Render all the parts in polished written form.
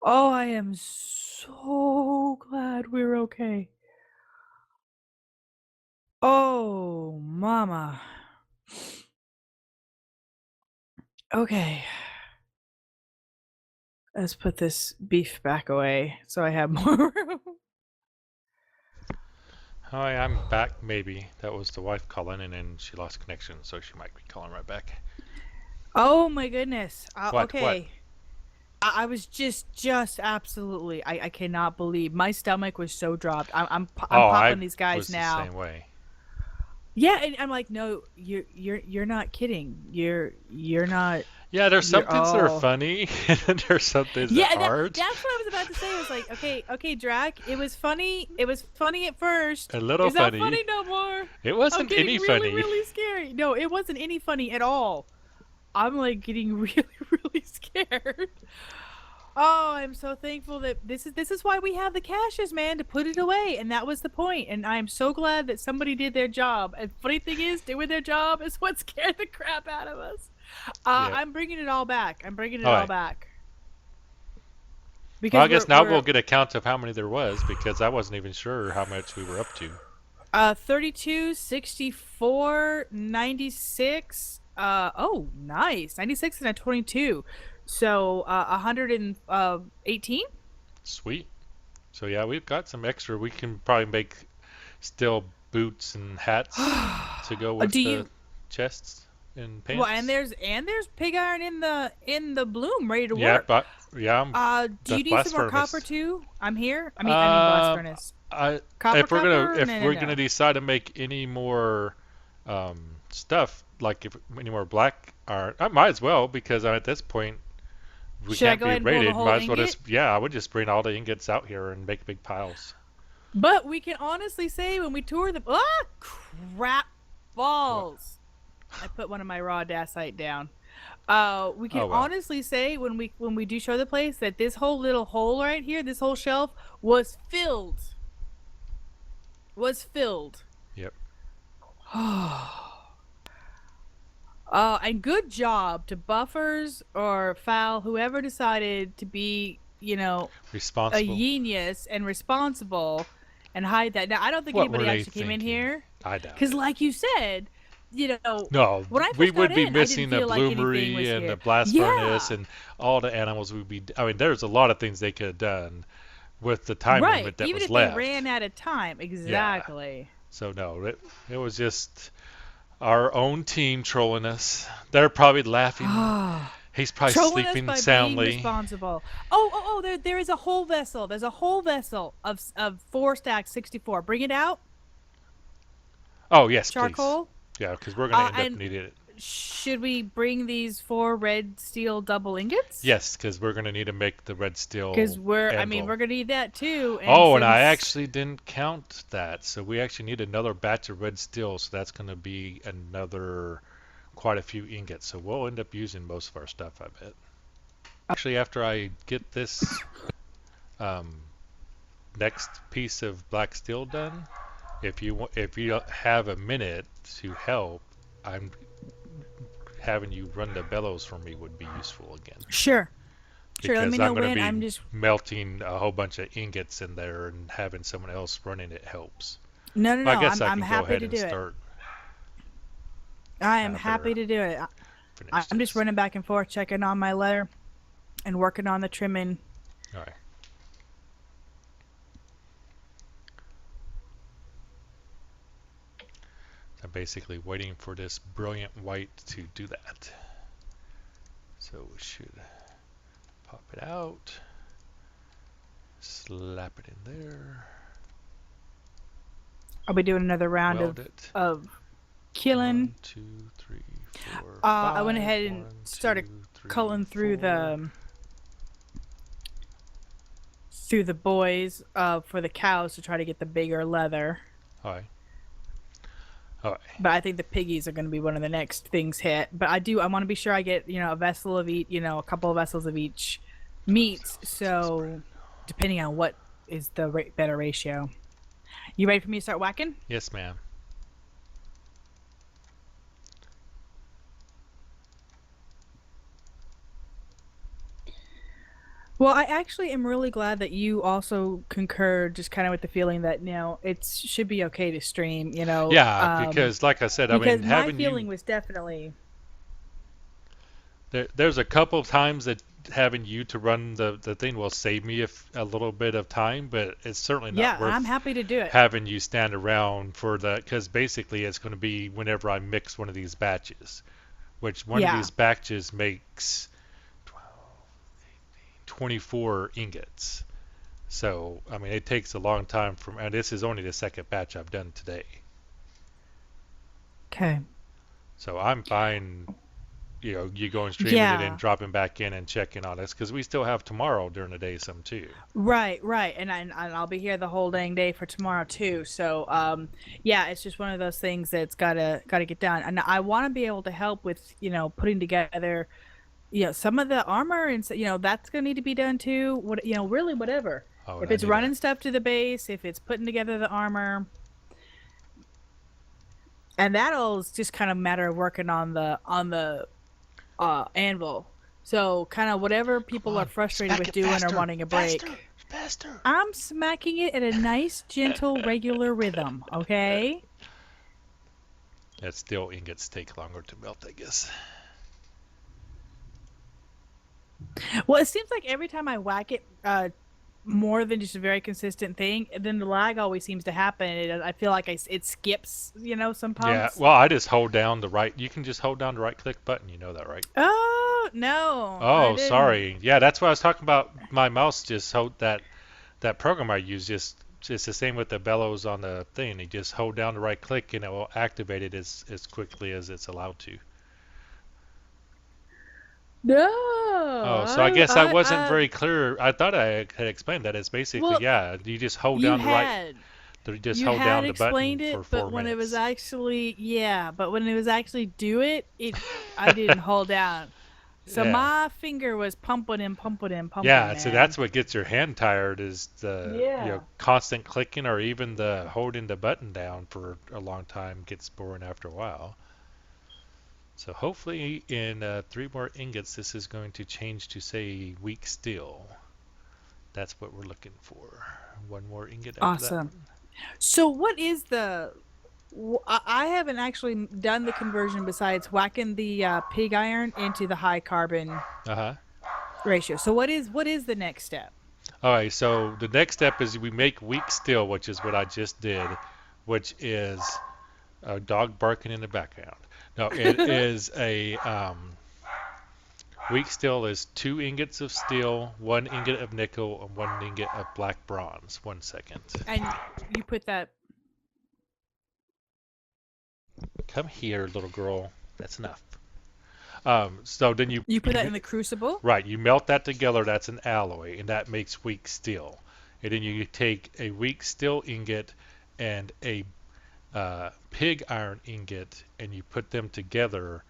Oh, I am so glad we're okay. Oh, mama. Okay. Let's put this beef back away so I have more room. Hi, I'm back, maybe. That was the wife calling, and then she lost connection, so she might be calling right back. Oh my goodness. What? Okay. I was just absolutely. I cannot believe my stomach was so dropped. I'm Oh, I popping these guys was the now. same way. Yeah, and I'm like, no, you're not kidding. You're not. Yeah, there's some You're things that are oh. funny, and there's some things that Yeah, aren't. that's what I was about to say. I was like, okay, Drac. It was funny. It was funny at first. A little It's not funny. funny no more. It I'm wasn't getting any really, funny. really scary. No, it wasn't any funny at all. I'm like getting really, really scared. Oh, I'm so thankful that this is why we have the caches, man, to put it away, and that was the point. And I'm so glad that somebody did their job. And funny thing is, doing their job is what scared the crap out of us. Yep. I'm bringing it all back. I'm bringing it all Alright. back Well, because I guess now we're we'll get a count of how many there was, because I wasn't even sure how much we were up to. 32, 64, 96. Oh, nice. 96 and a 22. So 118. Sweet. So yeah, we've got some extra. We can probably make still boots and hats to go Do with the you chests and Well, and pants. there's pig iron in the bloom ready to Yeah, work. but yeah, Do the you need some blast more copper furnace. too? I'm here. I mean blast Um, furnace. I Copper, copper? if No, no, we're gonna no. decide to make any more stuff, like if any more black iron, I might as well, because at this point we Should I can't go be ahead and pull the rated. whole Might as well ingot? just, yeah, I would just bring all the ingots out here and make big piles. But we can honestly say when we tour the crap What? balls. I put one of my raw dacite down. We can Oh well. honestly say when we do show the place that this whole little hole right here, this whole shelf was filled. Was filled. Yep. And good job to buffers or foul, whoever decided to be, a Responsible. genius and responsible and hide that. Now, I don't think What were anybody they actually came in thinking? here I doubt because, it. like you said, No, when I we first got would be in, I didn't missing the feel like anything bloomery was and the here. blast furnace Yeah, and all the animals would be. I mean, there's a lot of things they could have done with the time right. limit that Even was if they left. ran out of time, Yeah. exactly. So no, it was just our own team trolling us. They're probably laughing. Ah. He's probably Trolling us sleeping by being soundly. responsible. Oh, there is a whole vessel. There's a whole vessel of 4 stack 64. Bring it out. Oh yes, please. Charcoal. Yeah, because we're gonna end up And needing it. should we bring these 4 red steel double ingots? Yes, because we're gonna need to make the red Because steel we're anvil. gonna need that too. And Oh, and I since actually didn't count that. So we actually need another batch of red steel, so that's going to be another quite a few ingots. So we'll end up using most of our stuff, I bet. Actually, after I get this um, next piece of black steel done, if you have a minute to help, I'm having you run the bellows for me would be useful again, sure, sure. Let me because know I'm going to when. be I'm just melting a whole bunch of ingots in there, and having someone else running it helps. no, no, I no. guess I I'm can go happy ahead to and do it. start. I am I better happy to do it. finish I'm just this. running back and forth, checking on my leather and working on the trimming. All right. I'm basically waiting for this brilliant white to do that. So we should pop it out, slap it in there, I'll be doing another round weld it. of killing. 1, 2, 3, 4, I went 5. ahead and 1, started 2, 3, culling through 4. the boys for the cows to try to get the bigger leather. All right. All right. But I think the piggies are going to be one of the next things hit. But I want to be sure I get a vessel of each, a couple of vessels of each meat. So depending on what is the better ratio. You ready for me to start whacking? Yes, ma'am. Well, I actually am really glad that you also concur, just kind of with the feeling that it should be okay to stream. Yeah, because like I said, I Because mean, my having you feeling was definitely, there's a couple of times that having you to run the thing will save me a little bit of time, but it's certainly not yeah, I'm worth happy to do it. having you stand around for the, because basically it's going to be whenever I mix one of these batches, which one of Yeah. these batches makes 24 ingots. So, I mean, it takes a long time from, and this is only the second batch I've done today. Okay. So I'm fine, you going streaming it and Yeah. dropping back in and checking on us because we still have tomorrow during the day some too. Right, right. And I'll be here the whole dang day for tomorrow too. So, yeah, it's just one of those things that's gotta get done. And I want to be able to help with, putting together, some of the armor, and that's gonna need to be done too. Really whatever. Oh, If and I it's need a, running stuff to the base, if it's putting together the armor, and that'll just kind of matter of working on the anvil. So kind of whatever come people are on, frustrated smack with it doing or faster, wanting a faster, break, faster. I'm smacking it at a nice, gentle, regular rhythm, okay? That steel ingots take longer to melt, I guess. Well, it seems like every time I whack it, more than just a very consistent thing, then the lag always seems to happen. I feel like it skips, some Yeah, pumps. well, I just hold down the right, you can just hold down the right click button, you know that, right? Oh, no, I Oh, didn't. sorry. Yeah, that's what I was talking about. My mouse just hold that program I use just the same with the bellows on the thing. You just hold down the right click and it will activate it as quickly as it's allowed to. No, Oh, so I guess I wasn't I very clear. I thought I had explained that it's basically, well, yeah, you just hold you down the right, had. you just You hold had down the button explained for it, four but when it was minutes. actually, yeah, but when it was actually do it, I didn't hold down. So Yeah. my finger was pumping and pumping and pumping, Yeah, so man. that's what gets your hand tired is the Yeah. constant clicking or even the holding the button down for a long time gets boring after a while. So hopefully in 3 more ingots this is going to change to say weak steel. That's what we're looking for. One more ingot after that Awesome. one. So what is I haven't actually done the conversion besides whacking the pig iron into the high carbon Uh-huh. ratio. So what is the next step? All right, so the next step is we make weak steel, which is what I just did, which is a dog barking in the background. No, it is a weak steel is 2 ingots of steel, 1 ingot of nickel, and 1 ingot of black bronze. 1 second. And you put that. Come here, little girl. That's enough. So then You put that in the crucible. right, you melt that together. That's an alloy, and that makes weak steel. And then you take a weak steel ingot and a pig iron ingot, and you put them together.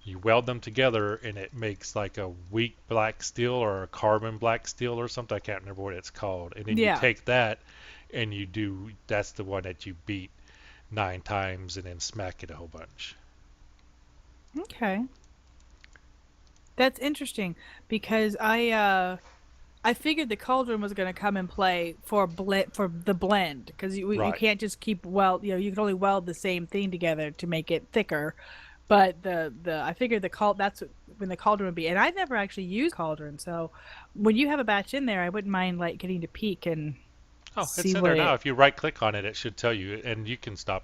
You weld them together, and it makes like a weak black steel or a carbon black steel or something. I can't remember what it's called. And then you Yeah. take that, and you do. That's the one that you beat 9 times, and then smack it a whole bunch. Okay. That's interesting because I figured the cauldron was going to come and play for the blend because you Right. can't just keep weld, you can only weld the same thing together to make it thicker. But the I figured that's when the cauldron would be, and I've never actually used cauldron. So when you have a batch in there, I wouldn't mind like getting to peek and Oh, it's see in what there now. it. If you right click on it, it should tell you, and you can stop.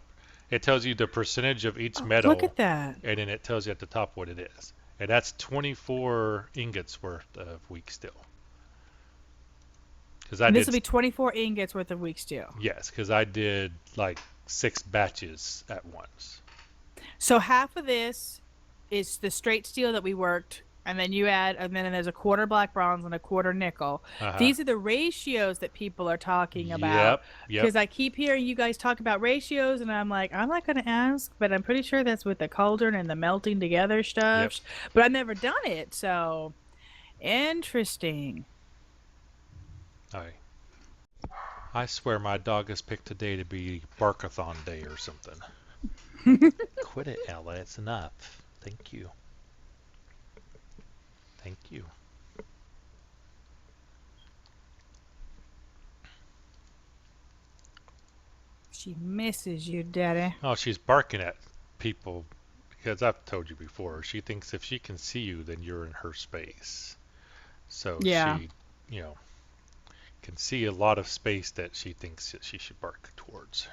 It tells you the percentage of each Oh, look metal, at that! and then it tells you at the top what it is. And that's 24 ingots worth of weak steel. Because I And this will did, be 24 ingots worth of weak steel. yes, because I did like 6 batches at once. So half of this is the straight steel that we worked, and then there's a quarter black bronze and a quarter nickel. Uh huh. These are the ratios that people are talking about. Yep. Yep. Because I keep hearing you guys talk about ratios, and I'm like, I'm not going to ask, but I'm pretty sure that's with the cauldron and the melting together Yep. stuff. But I've never done it, so interesting. All right. I swear my dog has picked today to be Barkathon Day or something. Quit it, Ella. It's enough. Thank you. Thank you. She misses you, Daddy. Oh, she's barking at people because I've told you before. She thinks if she can see you, then you're in her space. So Yeah. she, you know, can see a lot of space that she thinks that she should bark towards.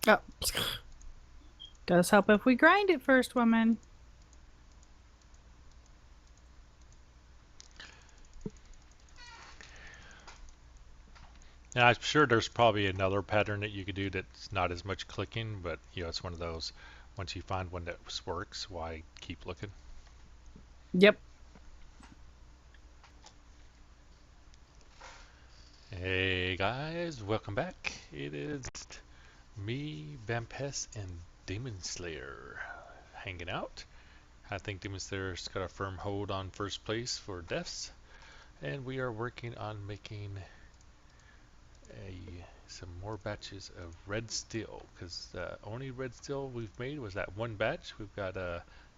Oh. Does help if we grind it first, woman. Now, I'm sure there's probably another pattern that you could do that's not as much clicking, but it's one of those. Once you find one that works, why keep looking? Yep. Hey guys, welcome back. It is me, Vampest, and Demon Slayer hanging out. I think Demon Slayer's got a firm hold on first place for deaths, and we are working on making some more batches of red steel, because the only red steel we've made was that one batch. We've got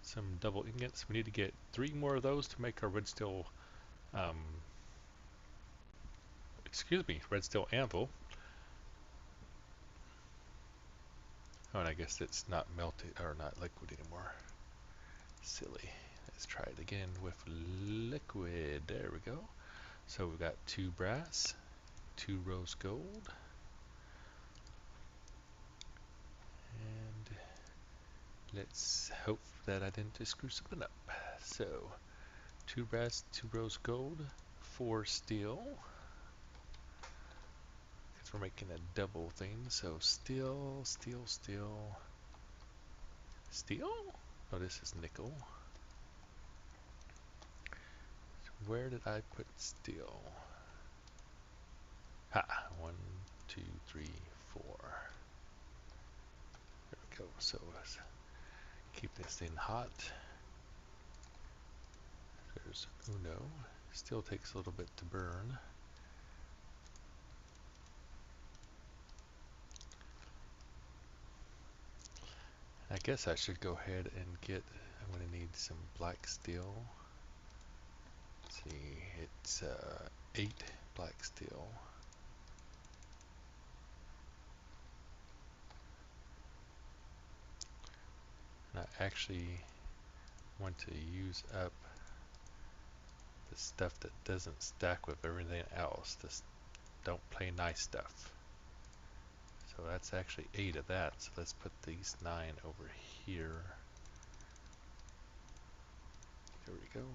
some double ingots. We need to get 3 more of those to make our red steel, um, red steel anvil. Oh, and I guess it's not melted or not liquid anymore. Silly. Let's try it again with liquid. There we go. So we've got 2 brass, 2 rose gold, and let's hope that I didn't just screw something up. So 2 brass, 2 rose gold, 4 steel. Because we're making a double thing. So steel, steel, steel, steel? Oh, this is nickel. Where did I put steel? Ha! 1, 2, 3, 4. There we go. So let's keep this thing hot. There's Uno. Still takes a little bit to burn. I guess I should go ahead and get, I'm going to need some black steel. Let's see, it's 8 black steel. And I actually want to use up the stuff that doesn't stack with everything else. This don't play nice stuff. So that's actually 8 of that. So let's put these 9 over here. There we go.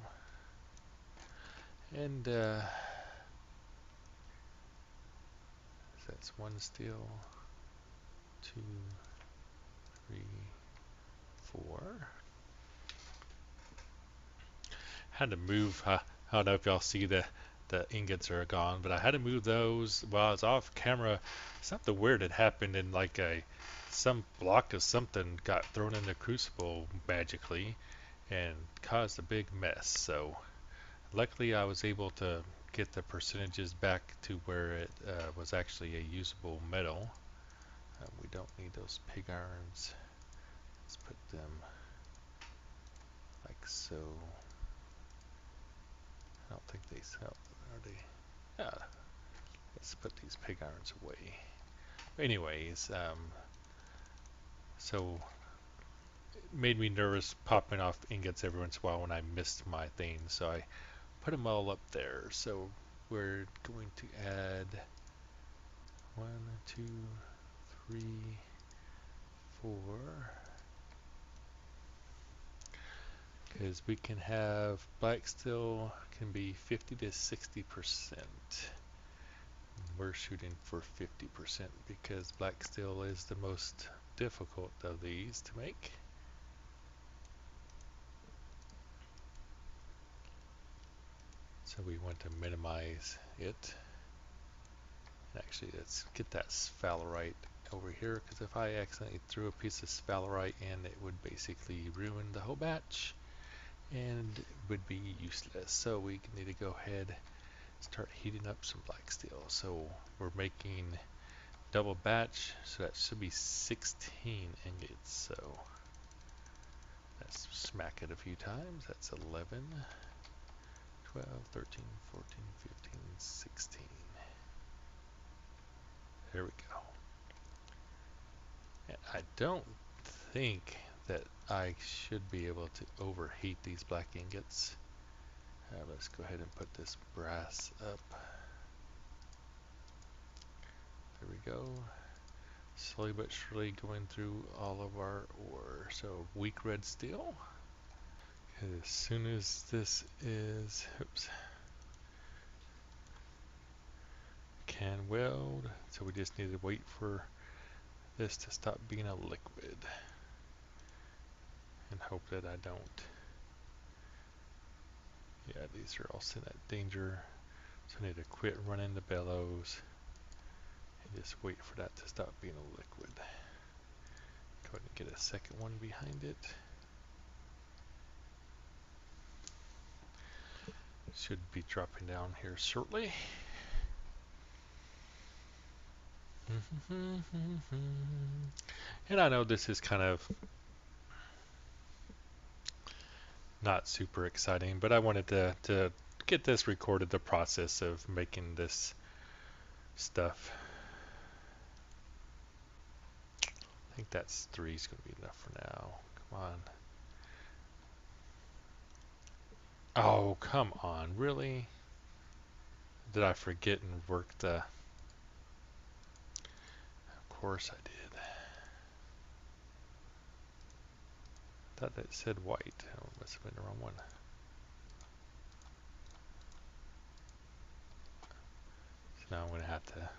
And so that's 1 steel, 2, 3, 4. Had to move. I don't know if y'all see the ingots are gone, but I had to move those while I was off camera. Something weird had happened, and like some block of something got thrown in the crucible magically, and caused a big mess. So luckily, I was able to get the percentages back to where it was actually a usable metal. We don't need those pig irons. Let's put them like so. I don't think they sell, are they? Yeah, let's put these pig irons away. Anyways, so it made me nervous popping off ingots every once in a while when I missed my thing, so I put them all up there. So we're going to add 1, 2, 3, 4, because we can have black steel can be 50 to 60%. We're shooting for 50% because black steel is the most difficult of these to make. So we want to minimize it. Actually, let's get that sphalerite over here, because if I accidentally threw a piece of sphalerite in, it would basically ruin the whole batch and would be useless. So we need to go ahead and start heating up some black steel. So we're making double batch, so that should be 16 ingots. So that smack it a few times. That's 11, 12, 13, 14, 15, 16. There we go. And I don't think that I should be able to overheat these black ingots. Let's go ahead and put this brass up. There we go. Slowly but surely going through all of our ore. So weak red steel. As soon as this is, oops, can weld. So we just need to wait for this to stop being a liquid. And hope that I don't. Yeah, these are all sitting at danger. So I need to quit running the bellows. And just wait for that to stop being a liquid. Go ahead and get a second one behind it. Should be dropping down here shortly. And I know this is kind of not super exciting, but I wanted to get this recorded, the process of making this stuff. I think that's 3 is going to be enough for now. Come on. Oh, come on. Really? Did I forget and work the... Of course I did. I thought that said white. Oh, must have been the wrong one. So now I'm going to have to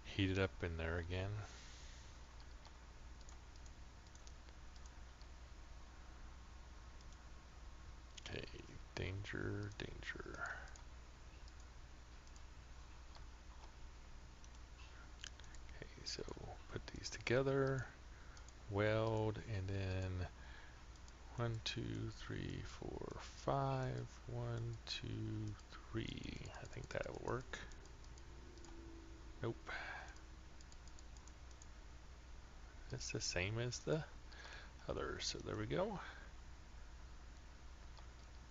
heat it up in there again. Okay, danger, danger. Okay, so put these together, weld, and then 1, 2, 3, 4, 5. 1, 2, 3. I think that will work. Nope. It's the same as the other, so there we go.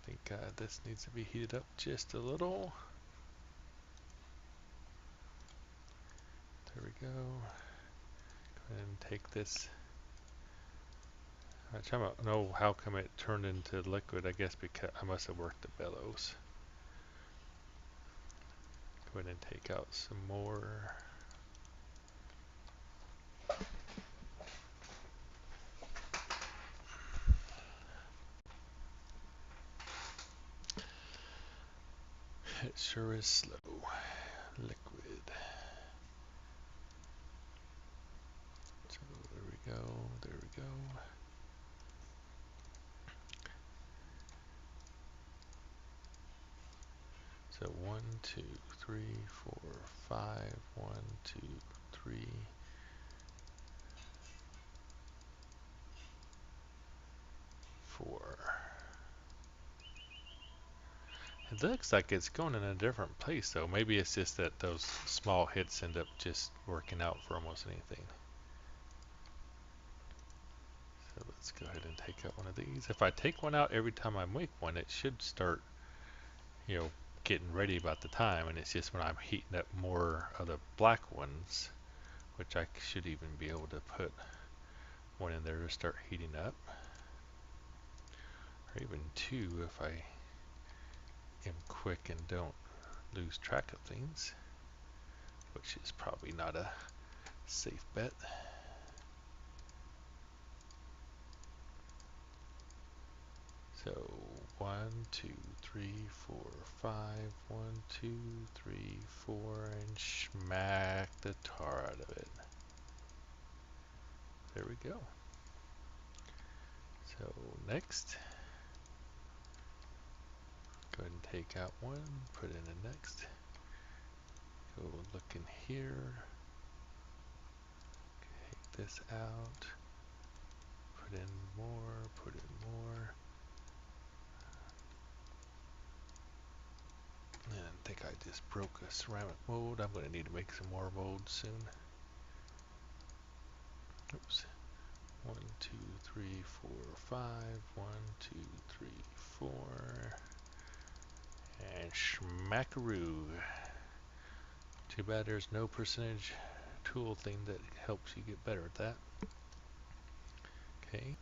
I think this needs to be heated up just a little. There we go. Go ahead and take this. I'm trying to know how come it turned into liquid. I guess because I must have worked the bellows. Go ahead and take out some more. It sure is slow. Liquid. So there we go. There we go. So 1, 2, 3, 4, 5. 1, 2, 3. 4. It looks like it's going in a different place though. Maybe it's just that those small hits end up just working out for almost anything. So let's go ahead and take out one of these. If I take one out every time I make one, it should start, you know, getting ready about the time. And it's just when I'm heating up more of the black ones, which I should even be able to put one in there to start heating up. Or even 2 if I am quick and don't lose track of things, which is probably not a safe bet. So 1, 2, 3, 4, 5. 1, 2, 3, 4, and smack the tar out of it. There we go. So next, go ahead and take out one, put in the next. Go look in here. Take this out. Put in more, put in more. And I think I just broke a ceramic mold. I'm going to need to make some more molds soon. Oops. 1, 2, 3, 4, 5. 1, 2, 3, 4. And schmackaroo. Too bad there's no percentage tool thing that helps you get better at that. Okay.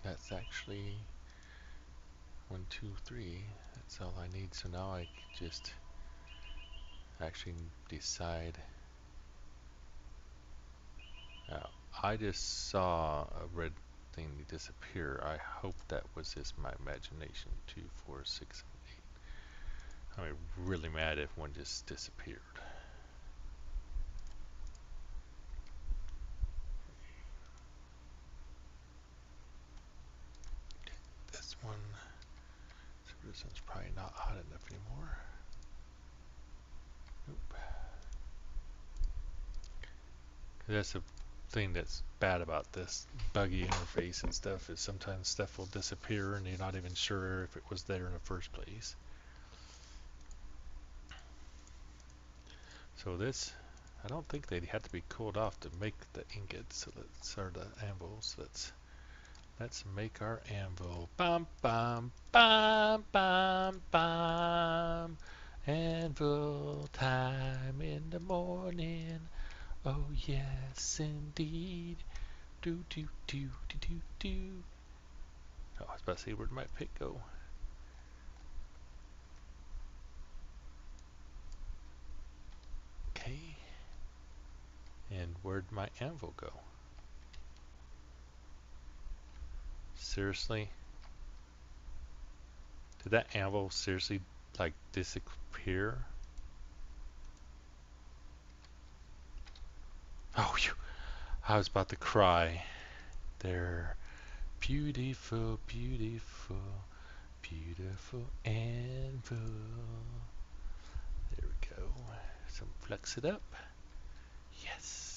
That's actually 1, 2, 3. That's all I need. So now I just actually decide. Now, I just saw a red thing disappear. I hope that was just my imagination. 2, 4, 6, 8. I'm really mad if one just disappeared. This one, so this one's probably not hot enough anymore. Nope. That's the thing that's bad about this buggy interface and stuff, is sometimes stuff will disappear and you're not even sure if it was there in the first place. So this, I don't think they had to be cooled off to make the ingots, so or the anvils. Let's make our anvil. Bum bum bum bum bum. Anvil time in the morning. Oh yes, indeed. Do do do do do do. Oh, I was about to see, where'd my pick go? Okay. And where'd my anvil go? Seriously? Did that anvil seriously, like, disappear? Oh, phew. I was about to cry. They're beautiful, beautiful, beautiful anvil. There we go. So flex it up. Yes.